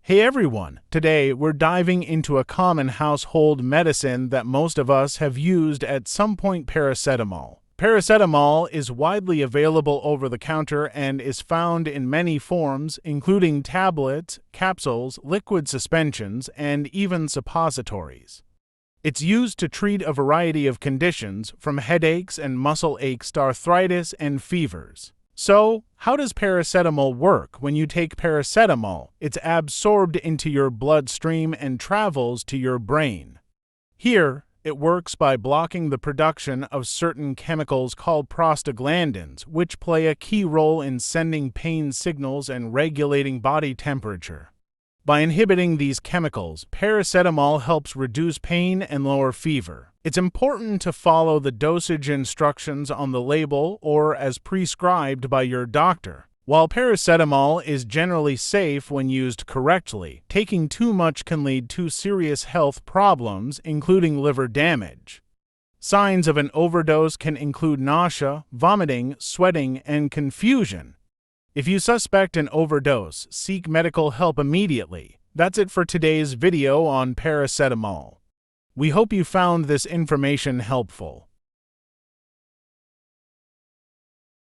Hey everyone! Today we're diving into a common household medicine that most of us have used at some point: paracetamol. Paracetamol is widely available over the counter and is found in many forms, including tablets, capsules, liquid suspensions, and even suppositories. It's used to treat a variety of conditions, from headaches and muscle aches to arthritis and fevers. So, how does paracetamol work? When you take paracetamol, it's absorbed into your bloodstream and travels to your brain. Here, it works by blocking the production of certain chemicals called prostaglandins, which play a key role in sending pain signals and regulating body temperature. By inhibiting these chemicals, paracetamol helps reduce pain and lower fever. It's important to follow the dosage instructions on the label or as prescribed by your doctor. While paracetamol is generally safe when used correctly, taking too much can lead to serious health problems, including liver damage. Signs of an overdose can include nausea, vomiting, sweating, and confusion. If you suspect an overdose, seek medical help immediately. That's it for today's video on paracetamol. We hope you found this information helpful.